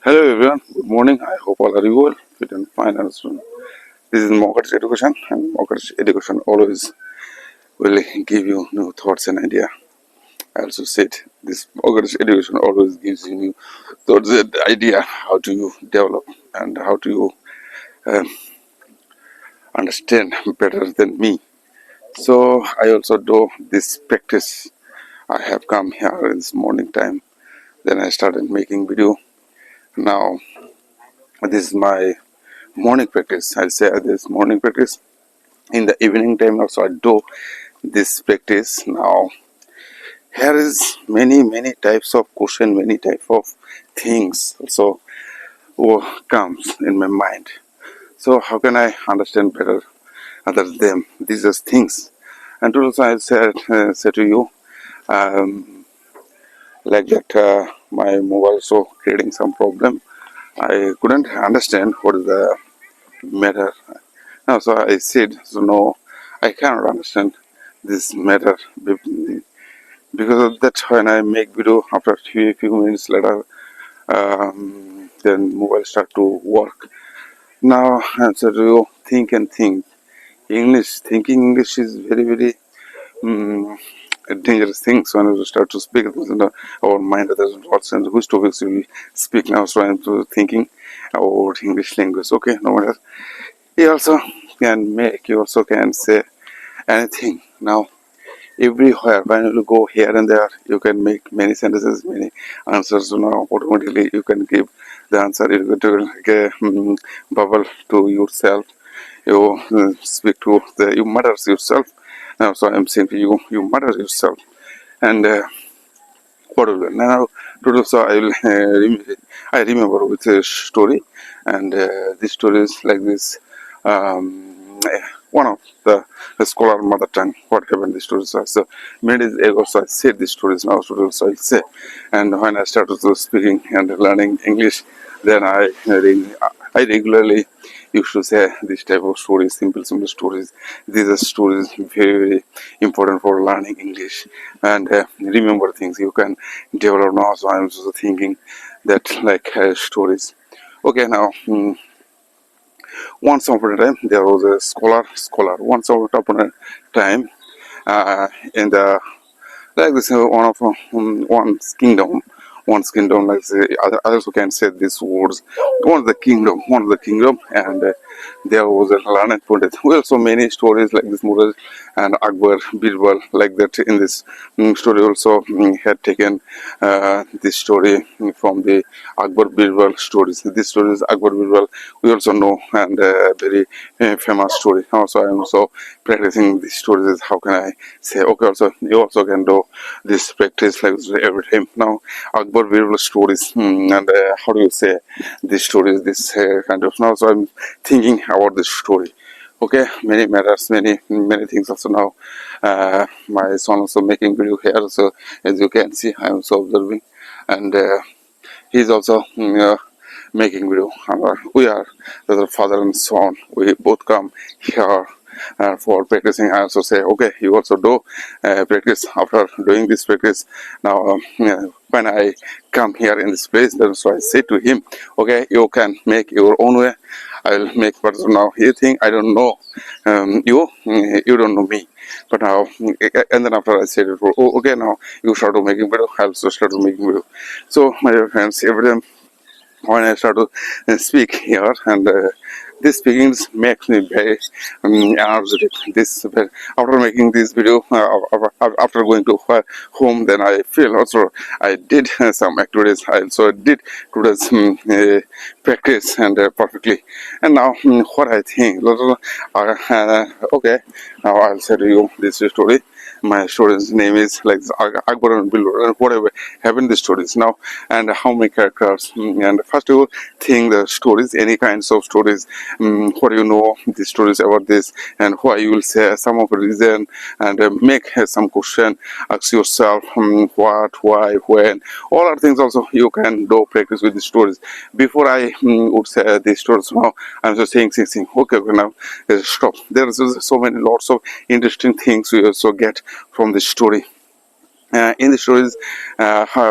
Hello everyone, good morning. I hope all are you well, fit and fine and strong. This is Mokar's Education, and Mokar's Education always will give you new thoughts and idea. I also said this Mokar's Education always gives you new thoughts and idea how to you develop and how to you um, understand better than me. So I also do this practice. I have come here in this morning time. Then I started making video. Now this is my morning practice. I'll say this morning practice. In the evening time also I do this practice. Now here is many types of question, many type of things also comes in my mind. So how can I understand better other them? These are things. And also I said to you like that my mobile so creating some problem. I couldn't understand what is the matter. Now, so I said, so no, I cannot understand this matter because of that. When I make video, after few minutes later, then mobile start to work. Now, I said, you think and think. English, thinking English is very um, dangerous thing. So when we start to speak, our mind doesn't understand which topics we speak now. So I'm thinking about English language. Okay, no matter. You also can make, you also can say anything. Now, everywhere, when you go here and there, you can make many sentences, many answers. Now, automatically, you can give the answer. You go to like a bubble to yourself. You speak to you matters yourself. Now, so I'm saying to you, you matter yourself. And what will now to do so? I remember with a story, and this story is like this. One of the scholar mother tongue. What happened? This story. So many days ago, so I said this stories now. So I say, and when I started to speaking and learning English, then I regularly used to say this type of stories, simple stories. These are stories very important for learning English and remember things you can develop now. So I'm also thinking that like stories. Okay, now once upon a time there was a scholar. Once upon a time in the like this one's kingdom like the others who can say these words one of the kingdom and there was a learned Pundit. Well, so many stories like this Mughal and Akbar, Birbal, like that in this story also had taken this story from the Akbar Birbal stories. This story is Akbar Birbal. We also know and very famous story. Also, I am also practicing these stories. How can I say? Okay, also you also can do this practice like this every time. Now, Akbar Birbal stories and how do you say these stories? This kind of now. So I'm thinking about this story. Okay, many matters, many things also now. My son also making video here, so as you can see, I am also observing, and he's also making video. We are the father and son. We both come here for practicing. I also say, okay, you also do practice. After doing this practice, now when I come here in this place, then so I say to him, okay, you can make your own way. I will make, but now you think I don't know you don't know me. But now, and then after I said, oh, okay, now you start to making video. I also start to making video. So my dear friends, every time when I start to speak here, and this speaking makes me very energetic. After making this video, after going to home, then I feel also I did some activities. I also did today's practice and perfectly. And now, what I think, okay, now I'll say to you this story. My story's name is like Akbar and Bilwar and whatever happened the stories now and how many characters and first of all think the stories any kinds of stories what you know the stories about this and why you will say some of the reason and make some question ask yourself what why when all are things also you can do practice with the stories before I would say these stories now I'm just saying okay now stop there is so many lots of interesting things we also get from the story. in the stories,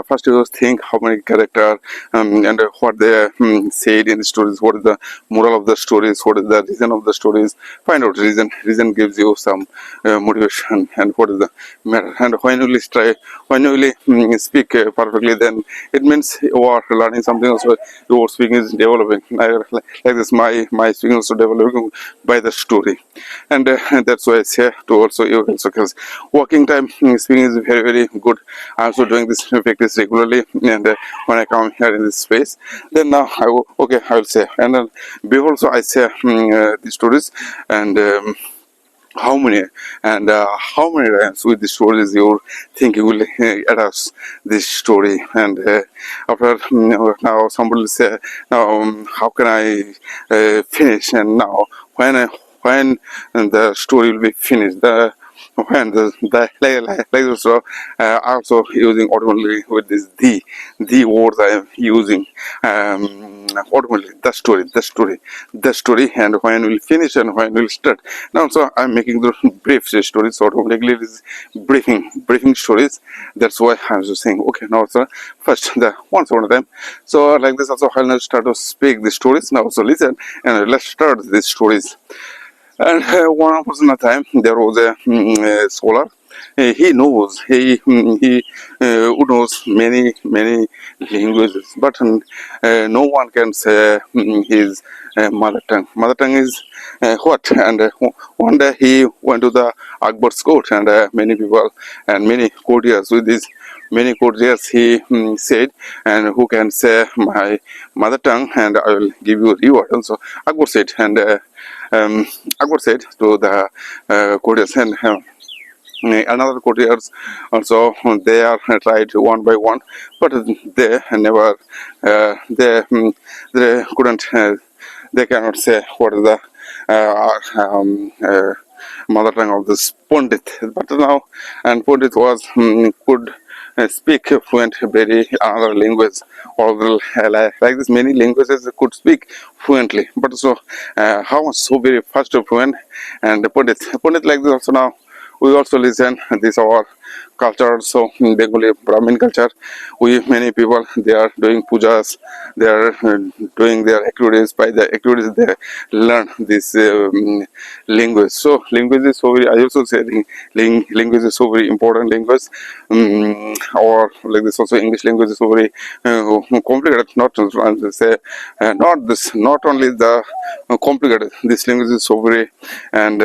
first you think how many character and what they said in the stories, what is the moral of the stories, what is the reason of the stories. Find out reason gives you some motivation, and what is the matter. And when you try, when you really speak perfectly, then it means you are learning something. Also your speaking is developing. Like this, my speaking is also developing by the story. And that's why I say to also you also, because working time speaking is very very good. I'm also doing this practice regularly, and when I come here in this space, then now I will say. And then before also I say the stories, and how many how many times with the stories you think you will adapt this story. And after now somebody will say, now how can I finish, and now when the story will be finished, the when like also also using automatically with this the words I am using automatically the story, and when we'll finish and when we'll start. Now so I'm making the brief stories, so automatically it is briefing stories. That's why I'm just saying, okay, now so first the once upon a time. So like this also I'll now start to speak the stories. Now so listen, and let's start these stories. And one upon a time, there was a scholar. He knows many languages, but no one can say his mother tongue. Mother tongue is what? And one day he went to the Akbar's court, and many people and many courtiers with this. Many courtiers he said, and who can say my mother tongue, and I will give you reward. And so Akbar said, and Akbar said to the courtiers, and another courtiers also, they are tried one by one, but they never they couldn't they cannot say what is the mother tongue of this Pundit. But now, and Pundit was could speak fluent very another language, or like this many languages could speak fluently. But so how much so very fast fluent, and Pundit like this also. Now we also listen this our culture. So in Bengali Brahmin culture, we many people they are doing pujas, they are doing their activities. By the activities they learn this language. So language is so very, I also say language is so very important language. Or like this also English language is so very complicated. Not to say not this, not only the complicated, this language is so very, and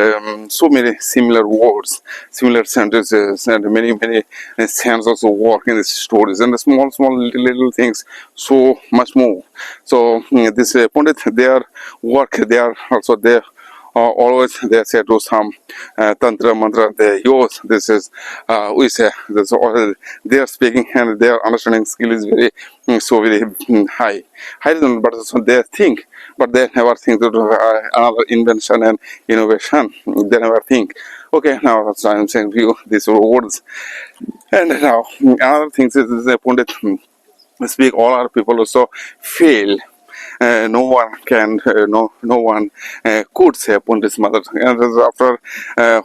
so many similar words, similar sentences, and many sounds also work in these stories, and the small little things so much more. So this Pandit, their work, they are also there. Always they say to some tantra mantra they use. This is we say this all they are speaking, and their understanding skill is very so very high than, but so they think, but they never think to another invention and innovation. They never think. Okay, now so I'm saying to you these words. And now another thing is the Pundit speak, all our people also fail. No one can, no one could say Pundit's mother tongue. And after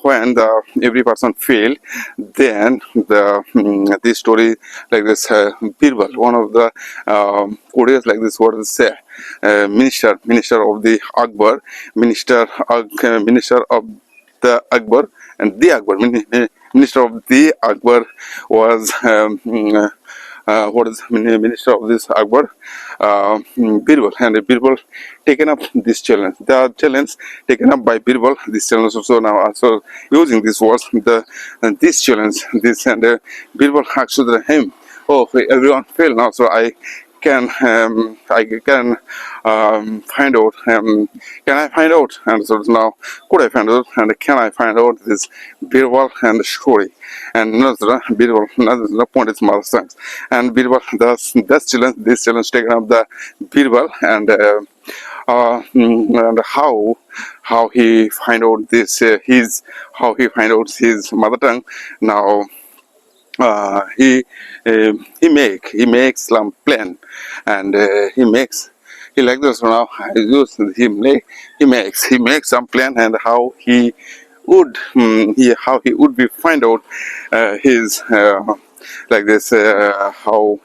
when every person fail, then this story like this Birbal, one of the courtiers like this, what is say, minister of the Akbar, minister of the Akbar, and the Akbar, minister of the Akbar was what is minister of this Akbar, Birbal, and Birbal taken up this challenge. The challenge taken up by Birbal, this challenge also now also using this words, the this challenge, this, and Birbal asked him, oh, everyone failed now, so I can find out. Can I find out? And so now, could I find out? And can I find out this Birbal and the story? And another Birbal, another point is mother tongue. And Birbal, this challenge taken up the Birbal, and how he find out this his how he find out his mother tongue. Now he makes some plan, and he like this now. He makes some plan, and how he would he how he would be find out his like this, how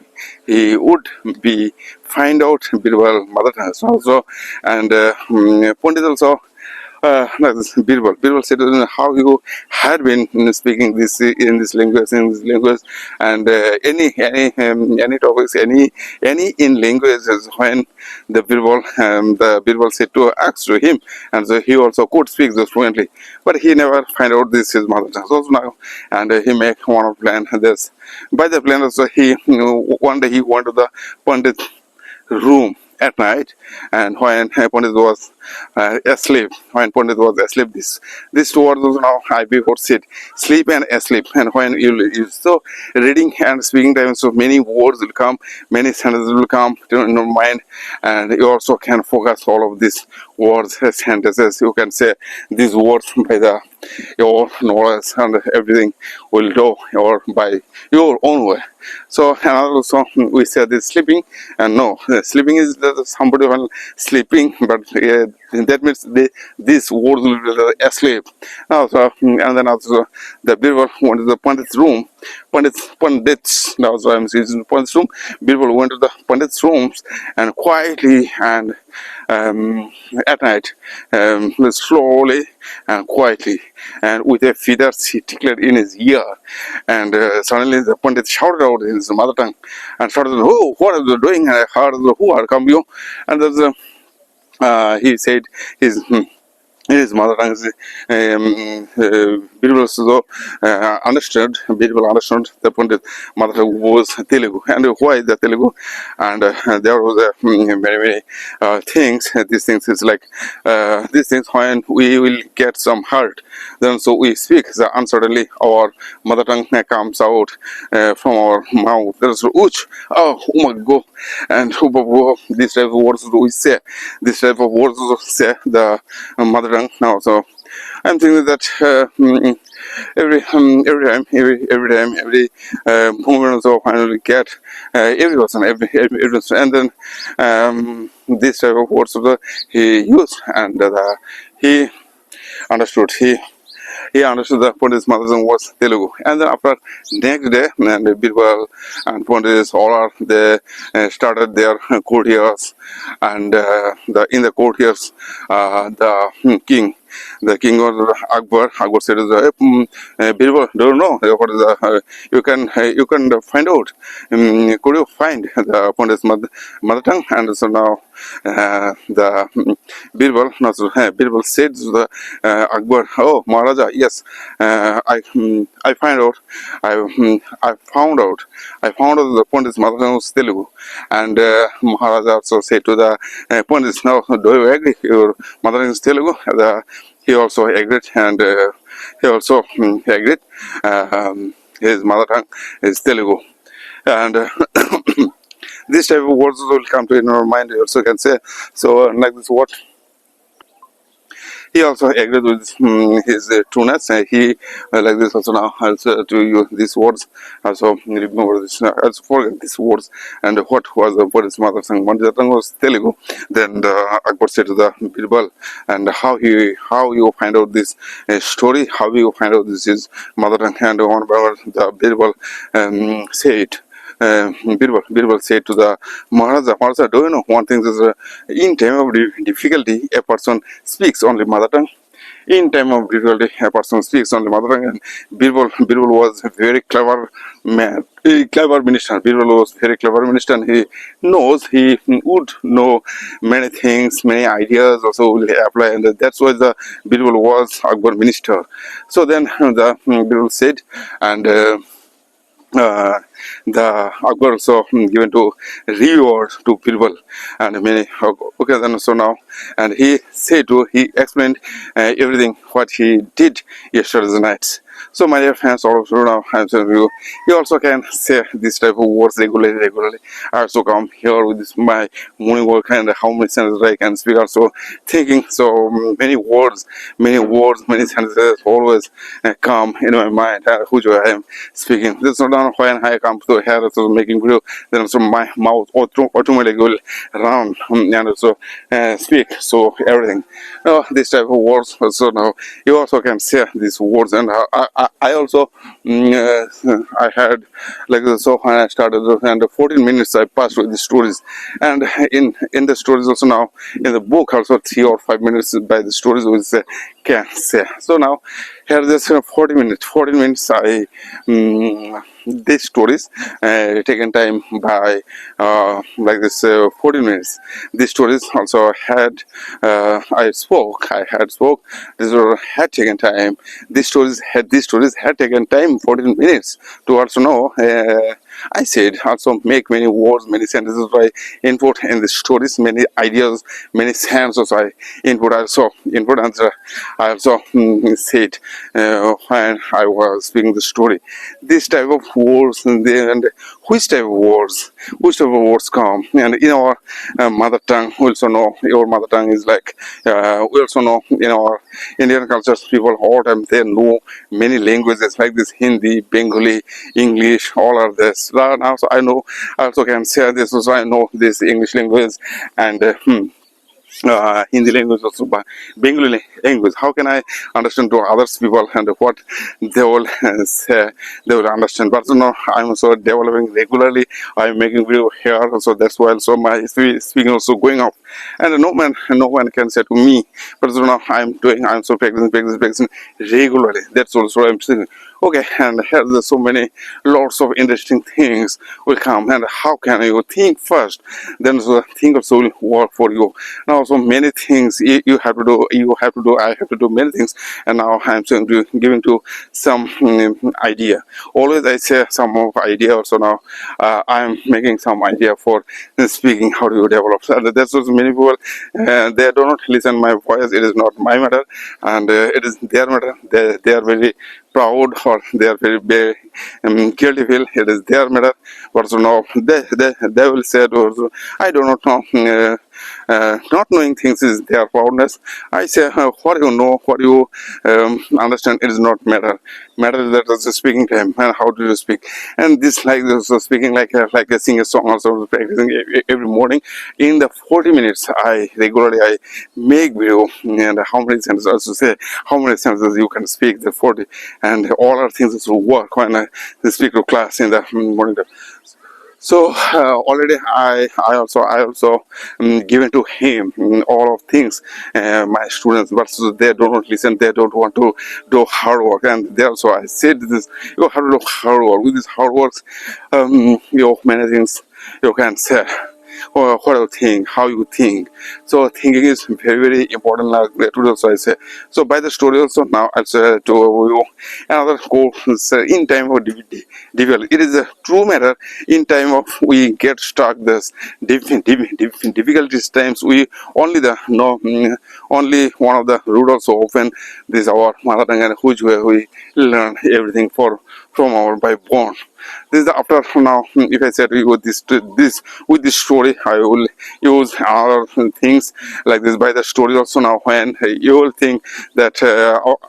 he would be find out Birbal mother tongue also, and Pandit also. No, this Birbal. Birbal said how you had been speaking this in this language, and any topics, any in languages when the Birbal said to ask to him, and so he also could speak this fluently, but he never find out this his mother tongue. So now, and he make one plan this. By the plan also he one day he went to the Pandit room at night, and when Pandit was asleep, this two words now I before said sleep and asleep, and when you so reading and speaking time, so many words will come, many sentences will come to your mind, and you also can focus all of these words sentences. You can say these words by the your knowledge, and everything will do or by your own way. So and also we say this sleeping, and no, sleeping is somebody while sleeping, but that means these words will be asleep. Also, and then also the Birbal went to the Pandit's room. Pandits. Now so I'm using Pandit's room. Birbal went to the Pandit's rooms and quietly and at night, slowly and quietly, and with a feather he declared in his ear, and suddenly the Pandit shouted out in his mother tongue and shouted, "Oh, what are you doing?" And I heard, "Who are come you?" And there's he said his mother tongue is Birbal also understood the Pandit mother tongue was Telugu, and why the Telugu, and there was many things. These things is like these things when we will get some hurt, then so we speak. So uncertainly our mother tongue comes out from our mouth. There's uch, oh my go, and this type of words we say. This type of words say the mother tongue now. So I'm thinking that every moment so finally get every person, and then this type of words of the he used, and he understood he understood that Pandit's mother tongue was Telugu. And then after next day, and Birbal and Pandit all are they started their courtiers, and in the courtiers the king was Akbar. Akbar said, "Birbal, don't know what is the you can find out. Could you find the Pandit's mother tongue?" And so now the Birbal said to the Akbar, "Oh, Maharaja, yes, I find out. I found out the Pandit's mother tongue was Telugu." And Maharaja also said to the Pandits, "Now, do you agree? Your mother tongue is Telugu?" He also agreed, and he also agreed. His mother tongue is Telugu, and this type of words will come to in our mind. You also can say so, like this. What he also agreed with his trueness. He like this also now also to use these words. Also remember this. Also forget these words. And what his mother tongue? One tongue was Telugu. Then Akbar said to the Birbal, and how you find out this story? How you find out this is mother tongue? And one by one the Birbal said. Birbal said to the Maharaja, do you know one thing is in time of difficulty, a person speaks only mother tongue. In time of difficulty, a person speaks only mother tongue. And Birbal was a very clever man, a clever minister. Birbal was very clever minister, and he would know many things, many ideas also will apply, and that's why the Birbal was Akbar minister. So then the Birbal said, and the Akbar also given to reward to Birbal, and many okay then so now, and he explained everything what he did yesterday night. So my dear fans, all of you now, I'm telling you, you also can say this type of words regularly. I also come here with this my morning work, and how many sentences I can speak. Also thinking so many words, many sentences always come in my mind. Who I am speaking. This is not when I come to here, so making video. Then also my mouth automatically will run and also speak. So everything. This type of words. So now you also can say these words, and I also I had like so when I started and 14 minutes I passed with the stories, and in the stories also now in the book also 3 or 5 minutes by the stories which can say. So now here this 40 minutes I these stories taken time by like this 40 minutes. These stories also had I had spoke. These were had taken time. These stories had taken time 14 minutes to also know. I said also make many words, many sentences by input in the stories, many ideas, many sentences I input answer. I also said when I was speaking the story. This type of words and which type of words come and in our mother tongue. We also know your mother tongue is like we also know in our Indian cultures people all time they know many languages like this Hindi, Bengali, English, all of this. Now so I know I also can say this. So I know this English language and Hindi language also, but Bengali language. How can I understand to others people and what they will say, they will understand? But you know, I'm also developing regularly. I'm making video here, so that's why also my speaking also going up. And no one can say to me, but you know, I'm so practicing regularly. That's also what I'm saying. Okay, and here there's so many lots of interesting things will come. And how can you think first? Then the think also will work for you. Now so many things you have to do. I have to do many things. And now I'm saying to giving to some idea. Always I say some of idea. Also now I'm making some idea for speaking. How do you develop? And that's also many people. They do not listen my voice. It is not my matter, and it is their matter. They are very proud or they are very guilty feel it is their matter, but so now they will say also, I do not know. Not knowing things is their proudness. I say what you know, what you understand, it is not matter that is the speaking time and how do you speak. And this like this speaking like a sing a song also practicing every morning in the 40 minutes I regularly I make video. And how many sentences also say how many sentences you can speak the 40, and all our things will work when I speak to class in the morning time. So already I also given to him all of things my students, but so they don't listen. They don't want to do hard work, and they also I said this: you have to do hard work. With this hard works, many things you can say. Or what you think, how you think. So thinking is very important. Like today also I say. So by the story also now I'll say to you another quote in time of difficult. It is a true matter. In time of we get stuck this difficulties times we only the no only one of the root also often this our mother tongue and which way we learn everything from our by born. This is the after now. If I said with this with this story, I will use other things like this by the story also. Now, when you will think that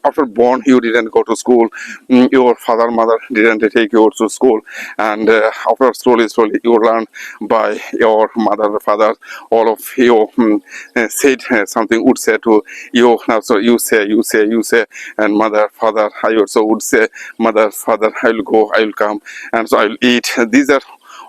after born you didn't go to school, your father mother didn't take you to school, and after slowly you learn by your mother father. All of you said something would say to you. Now, so you say, and mother father. I also would say mother father. I will go. I will come, and so I'll eat. These are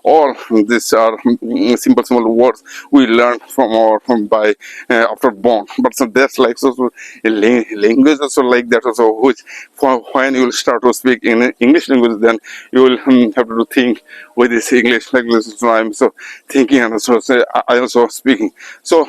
all simple words we learn from by after born. But so that's like so language also like that also, which when you will start to speak in English language, then you will have to think with this English like this. So I'm so thinking and also say I also speaking. So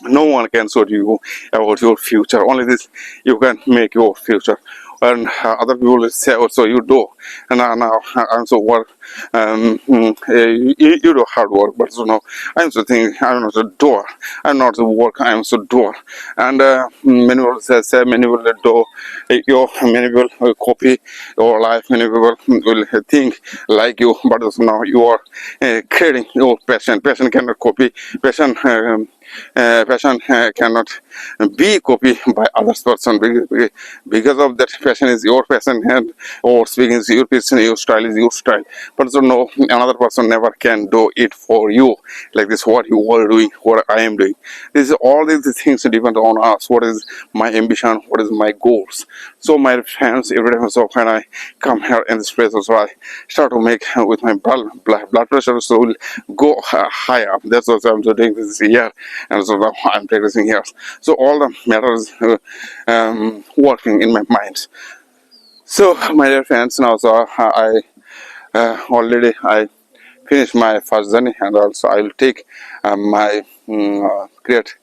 no one can show you about your future. Only this you can make your future. And other people will say also you do. And now I'm so work. You do hard work, but so now I'm so thinking I'm not a doer. I'm not a work. I'm so doer. And many people say many will do many people will copy your life. Many people will think like you, but also now you are creating your passion. Passion cannot copy. Passion cannot be copied by other person because of that passion is your passion and or speaking is your pitch, your style is your style. But so no, another person never can do it for you. Like this, what you are doing, what I am doing. This is all these things depend on us. What is my ambition? What is my goals? So my friends, every time so when I come here in this place, also I start to make with my blood pressure, so will go higher. That's what I'm doing this year, and so now I'm practicing here. So all the matters working in my mind. So my dear friends, now so I already I finished my first journey, and also I will take my create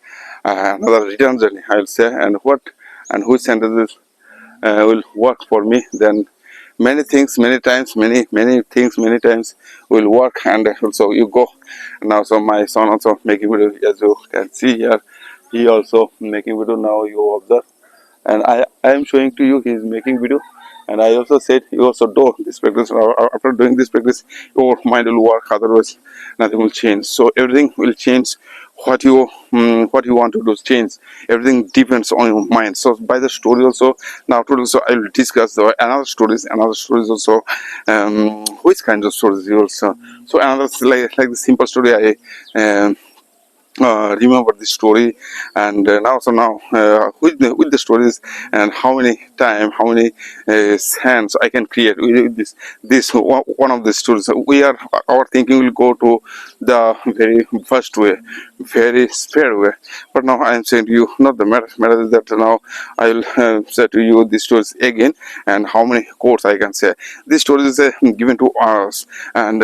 another return journey, I will say, and what and which sentences will work for me. Then many things, many times, many things, many times will work, and also you go. Now, so my son also making video, as you can see here. He also making video. Now you observe, and I am showing to you he is making video. And I also said you also do this practice. After doing this practice, your mind will work. Otherwise, nothing will change. So everything will change. What you want to do change. Everything depends on your mind. So by the story also, now today also I will discuss another stories. Another stories also. Which kind of stories you also? So another like the simple story I. Remember the story, and with the stories, and how many time, how many hands I can create with this one of the stories. We are our thinking will go to the very first way, very spare way. But now I am saying to you, not the matter is that now I will say to you these stories again, and how many quotes I can say. This story is given to us, and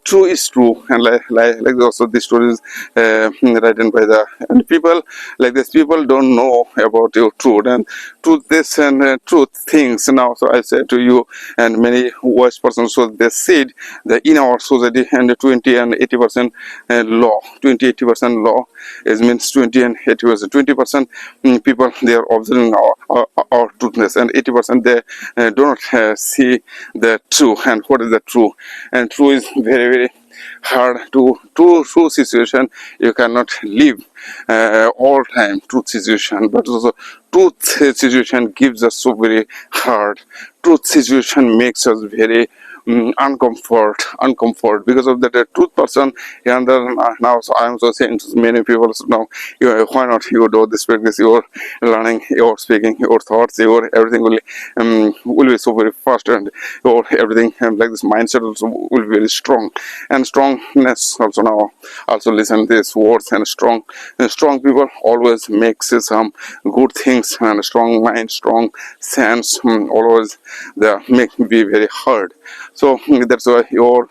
true is true, and like also this story is written by the and people like this. People don't know about your truth and truth this and truth things. Now, so I say to you, and many wise persons, so they said that in our society, and 20 and 80% law, 20-80% law is means 20 and 80%. 20% people they are observing our truthness, and 80% they do not see the true. And what is the true? And true is very hard to true situation. You cannot live all time truth situation, but also truth situation gives us so very hard. Truth situation makes us very uncomfort because of that truth person. And now so I'm so saying to many people, so now why not you do this practice? Your learning, your speaking, your thoughts, your everything will be so very fast, and your everything like this mindset also will be very strong. And strongness also now also listen these words, and strong people always makes some good things, and strong mind, strong sense always they make me very hard. So that's why your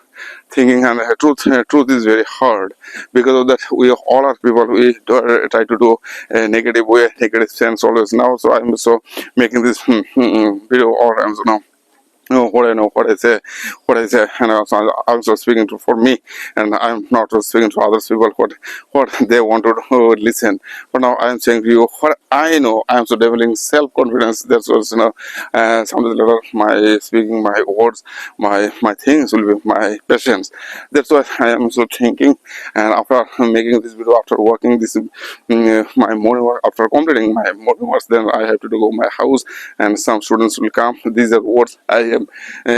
thinking and truth is very hard. Because of that, we all are people, we try to do a negative way, negative sense always. Now so I'm so making this video all times now. What I know, what I say, and also speaking to for me, and I'm not speaking to others people what they want to listen. But now I'm saying to you what I know. I'm so developing self-confidence. That's also something like my speaking, my words, my things will be my passions. That's what I am so thinking. And after making this video, after working this my morning work, after completing my morning work, then I have to go to my house, and some students will come. These are words I am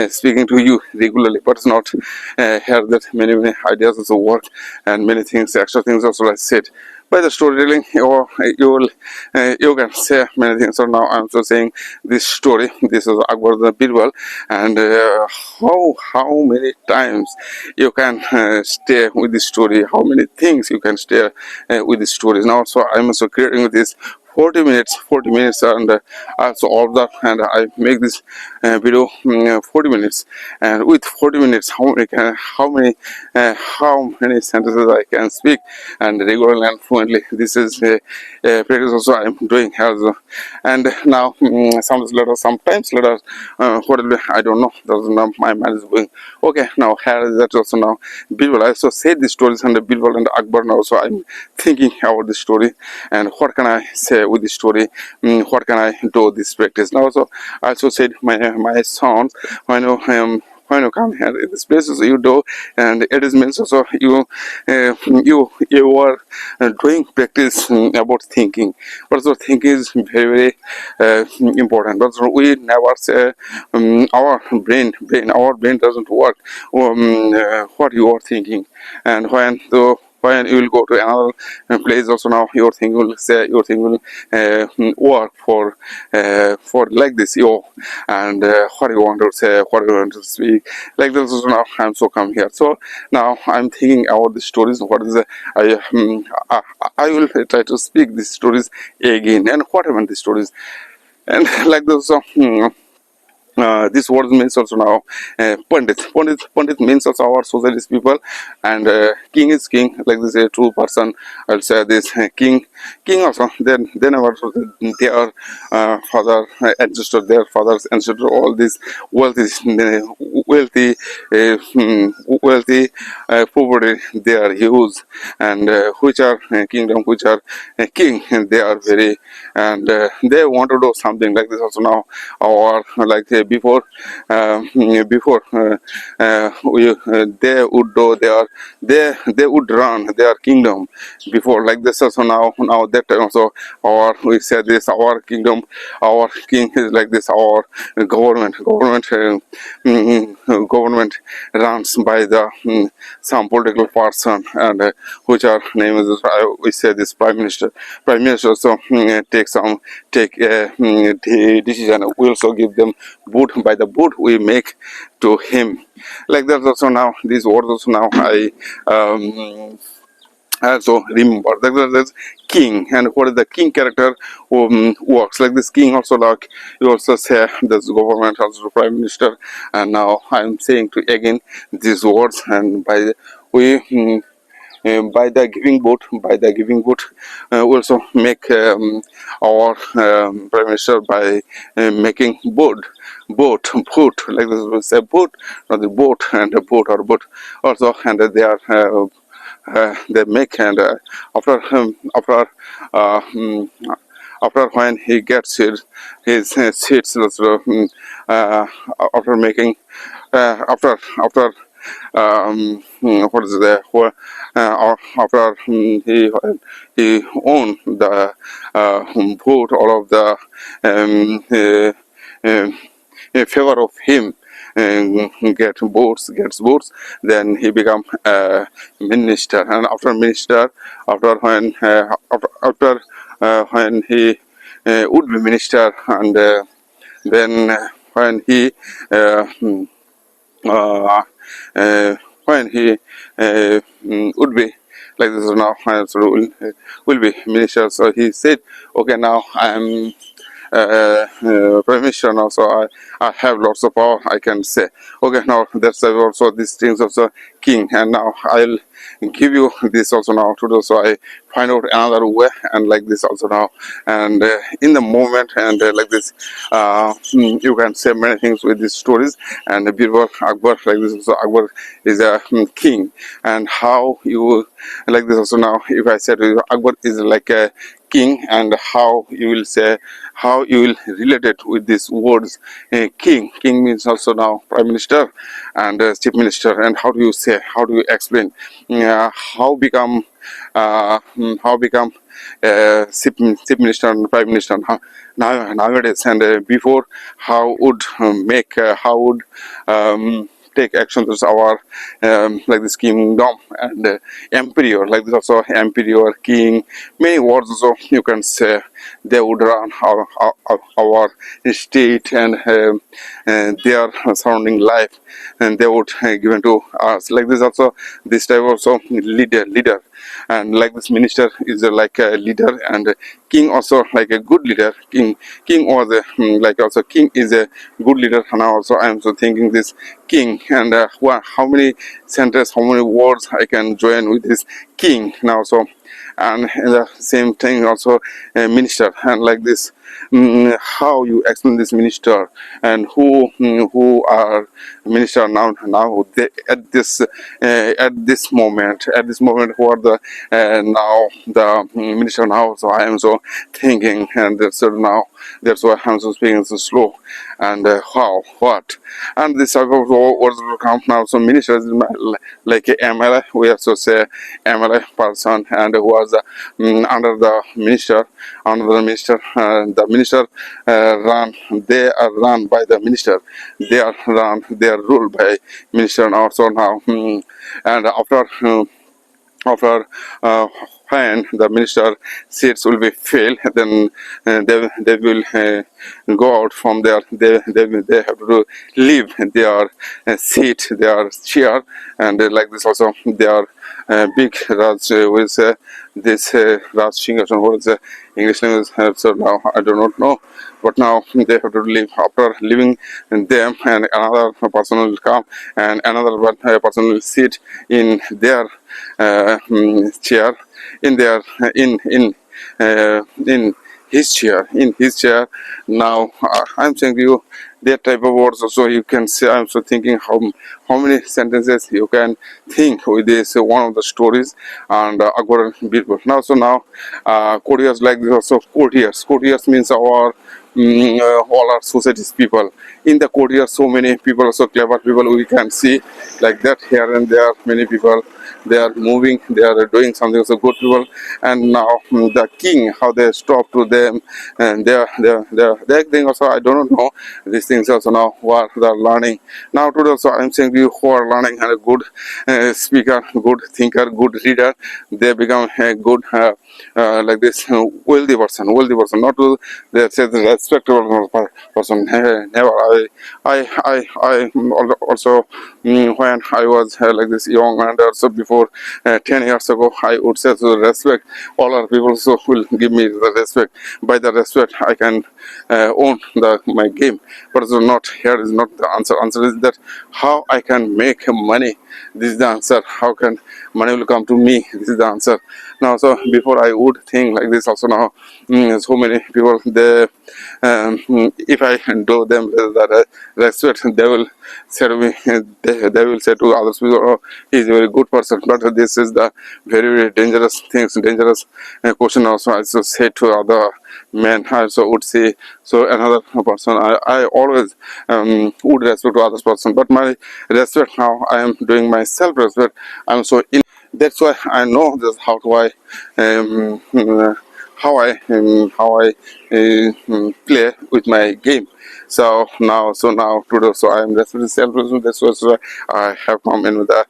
speaking to you regularly, but it's not here that many ideas also work, and many things, extra things also I said. By the storytelling, you can say many things. So now I'm just saying this story. This is Akbar the Birbal, and how many times you can stay with this story? How many things you can stay with the stories? Now, so I'm also creating this 40 minutes, and also all that, and I make this video 40 minutes, and with 40 minutes how many sentences I can speak and regularly and fluently. This is practice also I'm doing here. And now sometimes later what will be, I don't know. That's now my mind is going okay. Now here is that also now Birbal. I also said the stories and the Birbal and Akbar. Now so I'm thinking about the story, and what can I say with the story? What can I do this practice? Now so I also said my sons, when when you come here in this place also you do, and it is means also you are doing practice about thinking. Also thinking is very important. But we never say our brain doesn't work what you are thinking. And when you will go to another place also, now your thing will say, your thing will work for like this you, and what you want to say, what you want to speak, like this. Also now I'm so come here, so now I'm thinking about the stories. What is the I will try to speak these stories again, and whatever the stories, and like this. So this word means also now Pandit. Pandit means also our society's people, and king is king, like this a true person. I'll say this king also. Then our their father ancestor, their fathers ancestor, all these wealthy wealthy property they are used, and which are kingdom, which are king, and they are very, and they want to do something like this also now, or like before they would do they would run their kingdom before, like this also now that time also, or we say this our kingdom, our king is like this, our government runs by the some political person, and which are name is we say this prime minister. So take the decision. We also give them vote by the vote we make to him, like that also now. These words also now I also remember that's king, and what is the king character works like this king also, like you also say this government, also prime minister. And now I'm saying to again these words, and we by the giving vote we also make our prime minister by making vote like this. We say vote, not the boat, and a boat or boat also, and they make, and uh, mm, after when he gets his seats also, after making after what is the after he owned the vote, all of the in favor of him, and gets votes, then he become minister. And after minister, after when he would be minister, and then when he uh, uh, when he would be like this now, so will be minister. So he said, okay, now I am prime minister now, so I have lots of power, I can say. Okay, now that's also these things also king. And now I'll give you this also now to do, so I find out another way, and like this also now, and in the moment, and like this you can say many things with these stories. And Birbal, Akbar, like this also, Akbar is a king, and how you like this also now, if I said Akbar is like a king, and how you will say, how you will relate it with these words king means also now prime minister and chief minister. And how do you say, how do you explain how become chief minister and prime minister nowadays, and before how would how would take action towards our like this kingdom, and emperor, like this also emperor, king, many words also you can say. They would run our state, and their surrounding life, and they would given to us, like this also. This type also leader, and like this minister is like a leader, and king also like a good leader. King or the like also king is a good leader. Now also I am so thinking this king, and how many sentences, how many words I can join with this king now. So and the same thing also minister, and like this. How you explain this minister, and who are minister now they, at this moment who are the now the minister now. So I am so thinking, and that's why I'm so speaking so slow, and how what, and this type of words will come now. So ministers like a MLA, we also say MLA person, and who was under the minister, the minister run, they are run by the minister, they are ruled by minister also now. And after when the minister seats will be filled, then they will go out from there. They have to leave their seat, their chair, and like this also their big Raj will say this Raj Singhasan. What is the English name? So now I do not know, but now they have to leave. After leaving them, and another person will come, and another person will sit in their chair, in their in his chair. Now I'm saying to you that type of words also you can say. I'm so thinking how many sentences you can think with this one of the stories, and Akbar and Birbal. Now courtiers like this also. Courtiers means our all our society's people. In the courtier, so many people, so clever people we can see, like that here and there. Many people, they are moving, they are doing something, so good people. And now the king, how they stop to them, and they thing also I don't know. These things also now who are they are learning now today. Also I'm saying you who are learning, and a good speaker, good thinker, good reader, they become a good like this wealthy person, not to they say the respectable person. Never. I also when I was like this young, and also before 10 years ago, I would say to respect all our people, so will give me the respect. By the respect, I can own my game. But so not here is not the answer. Answer is that how I can make money. This is the answer. How can money will come to me? This is the answer. Now, so before I would think like this also now, so many people they if I do them that respect, they will say to me, they will say to others people, oh, he's a very good person. But this is the very, very dangerous things, dangerous question also. I so say to other men, I also would say, so another person, I always would respect to other person. But my respect now, I am doing my self-respect. I'm so in. That's why I know this um, uh, how I play with my game. So now today, so I am respecting self-respect. That's why I have come in with the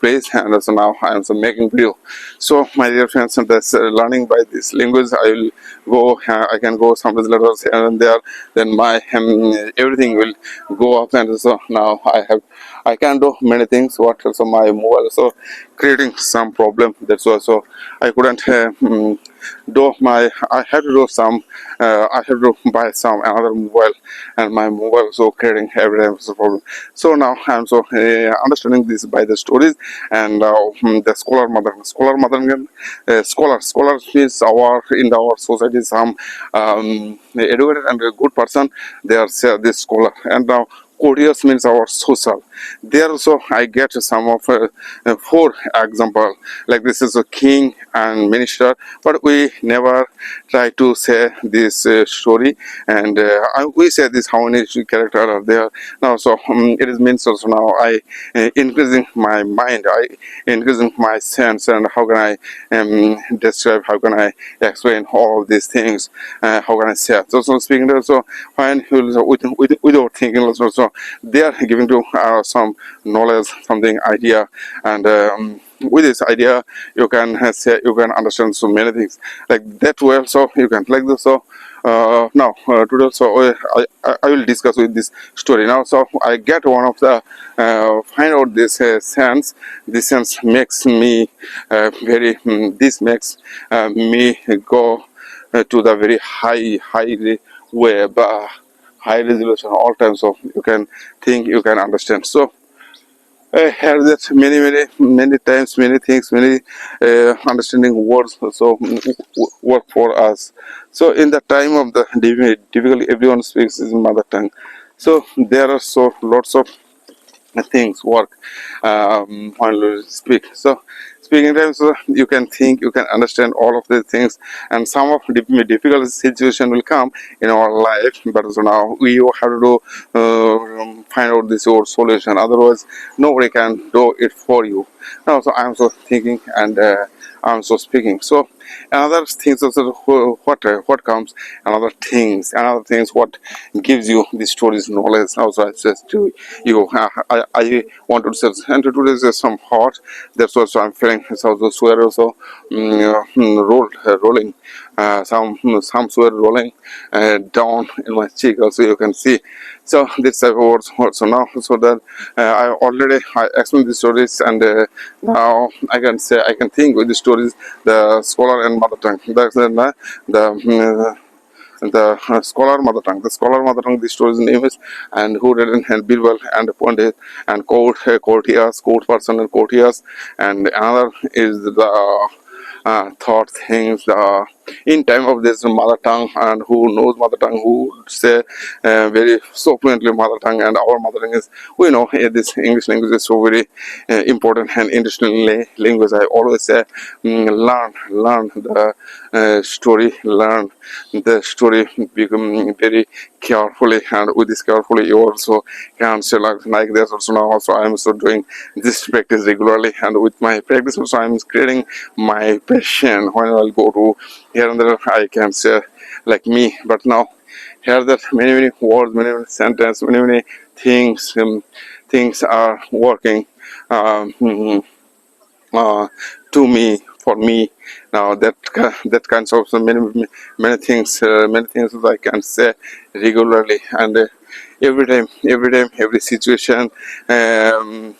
place, and so now I am so making video. So my dear friends, and that's learning by this language. I will go. I can go some letters here and there. Then my everything will go up, and so now I can do many things. What also my mobile so creating some problem. That's why so I couldn't do my. I had to do some. I have to buy some another mobile, and my mobile so creating every time was a problem. So now I'm so understanding this by the stories, and the scholar means our in our society some educated and a good person. They are say this scholar, and now courteous means our social. There also I get some of four example, like this is a king and minister, but we never try to say this story, and we say this how many character are there now. So it is means also now I increasing my mind, I increasing my sense, and how can I describe, how can I explain all of these things, how can I say it? So speaking also when without thinking also they are giving to some knowledge, something idea, and with this idea you can say, you can understand so many things like that way. So you can like this. So now today so I will discuss with this story now. So I get one of the find out this sense. This sense makes me very this makes me go to the very high web, high resolution all time. So you can think, you can understand. So have that many times, many things, many understanding words also work for us. So in the time of the typically everyone speaks his mother tongue. So there are so lots of things work when you speak. So speaking times you can think, you can understand all of these things, and some of the difficult situation will come in our life. But so now we have to find out this your solution. Otherwise, nobody can do it for you. Now, so I'm so thinking and. I'm so speaking. So another things also what comes another things what gives you the stories knowledge. Also I says to you I wanted to say and to do this some hot. That's also I'm feeling. It's also swear also rolling some sweat rolling down in my cheek also you can see. So this type of words also now, so that I explained the stories, and now I can say I can think with the stories the scholar and mother tongue. That's the scholar mother tongue. The scholar mother tongue, the story's name is, and who read and Birbal and Pandit and court person and courtiers, and another is the thought things in time of this mother tongue, and who knows mother tongue, who say very so fluently mother tongue. And our mother tongue is, we know this English language is so very important and interesting language. I always say learn the story, learn the story, become very carefully, and with this carefully you also can say like this also. Now also I am also doing this practice regularly, and with my practice also I am creating my passion. When I'll go to here and there I can say like me, but now here that many words, many sentences, many things are working um, uh, to me, for me. Now that kinds of so many things that I can say regularly, and every situation,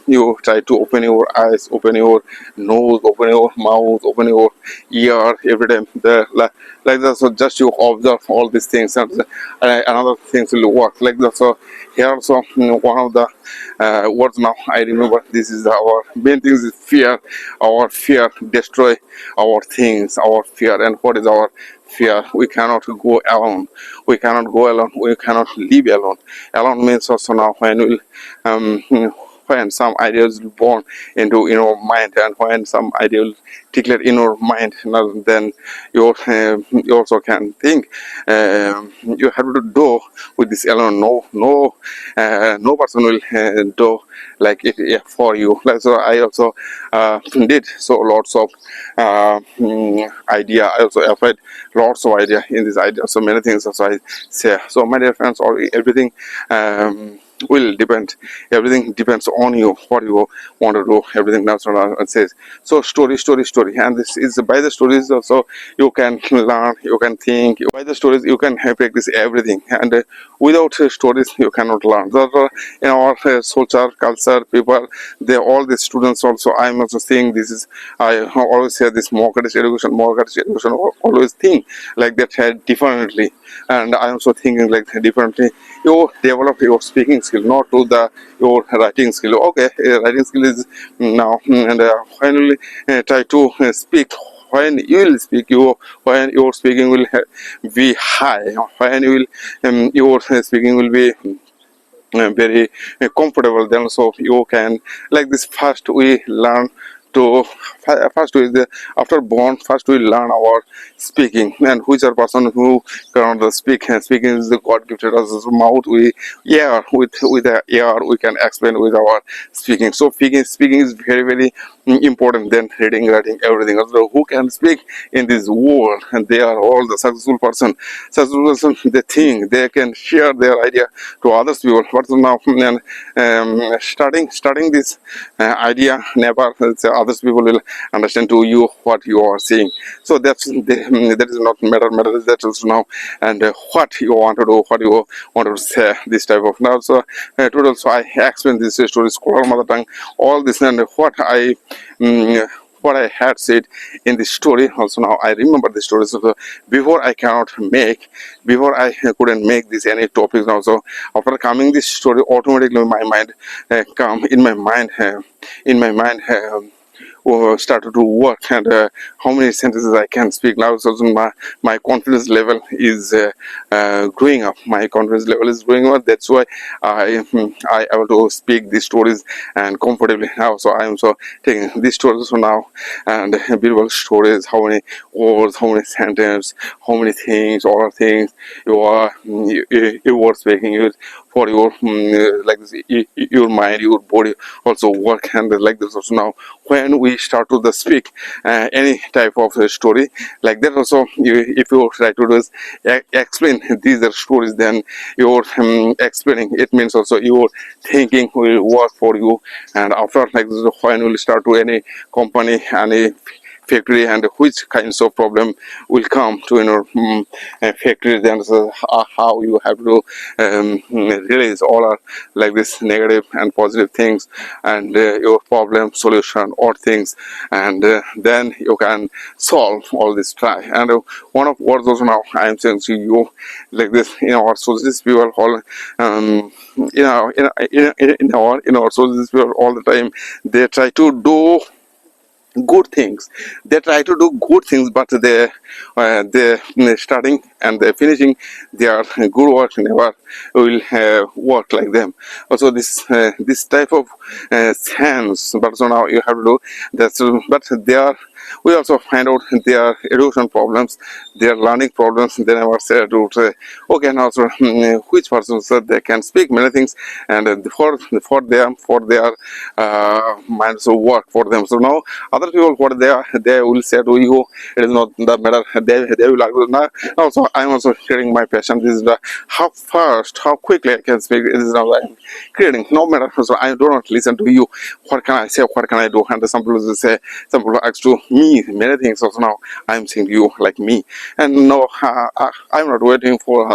you try to open your eyes, open your nose, open your mouth, open your ear every time. Like that, so just you observe all these things, and another things will work like that. So here also one of the words now I remember. This is our main things is fear. Our fear destroy our things. Our fear, and what is our fear? We cannot go alone. We cannot go alone. We cannot live alone. Alone means also now when some ideas born into your mind, and when some ideas declared in your mind, now then you also can think. You have to do with this alone. No person will do like it for you. Like, so I also did so lots of idea. I also applied lots of idea in this idea. So many things as I say. So my dear friends, all everything will depend. Everything depends on you, what you want to do. Everything that's what it says. So story, and this is by the stories also you can learn, you can think. By the stories you can practice everything, and without stories you cannot learn. So in our culture, people, they all the students also. I'm also saying this is, I always say this more education, always think like that differently, and I'm also thinking like that differently. You develop your speaking skill, not to the your writing skill. Okay, writing skill is now, and finally try to speak. When you will speak, when your speaking will be high, when you will your speaking will be very comfortable, then so you can like this. First we learn to first we the after born, first we learn our speaking, and which are person who cannot speak, and speaking is the god gifted us mouth. We with the ear we can explain with our speaking. So speaking is very important than reading, writing, everything. Also, who can speak in this world, and they are all the successful person. They think they can share their idea to others people. But now starting this idea, never others people will understand to you what you are saying. So that is not matter is that also now, and what you want to do, what you want to say, this type of now. So today also I explain this story, scholar mother tongue, all this, and what I what I had said in the story. Also now I remember the story. So before I cannot make, before I couldn't make this any topics now. So after coming this story, automatically my mind come in my mind, started to work, and how many sentences I can speak now. So my confidence level is growing up. My confidence level is growing up. That's why I able to speak these stories and comfortably now. So I am so taking these stories for now, and beautiful stories. How many words, how many sentences, how many things, all things you are you were speaking it for your like this, your mind, your body also work, and like this also now when we start to the speak any type of story like that also if you try to do is explain these are stories, then you're explaining it means also your thinking will work for you. And after like this, when you will start to any company, any factory, and which kinds of problem will come to factory, then how you have to release all are like this negative and positive things, and your problem solution or things, and then you can solve all this try. And one of words also now I am saying to you like this, so these people all in our so these people all the time they try to do good things. They try to do good things, but they starting and they finishing their good work never will work like them. Also this type of sense, but so now you have to do that's but they are, we also find out their education problems, their learning problems. They never say to say okay now so which person said they can speak many things, and for them for their minds of work for them. So now other people what they will say to you, it is not the matter. They will argue now. Also I'm also sharing my passion. This is the how fast, how quickly I can speak. This is now I'm creating. No matter, so I do not listen to you. What can I say? What can I do? And some people will say, some people ask to me many things. Also now I'm saying to you like me, and no, I'm not waiting for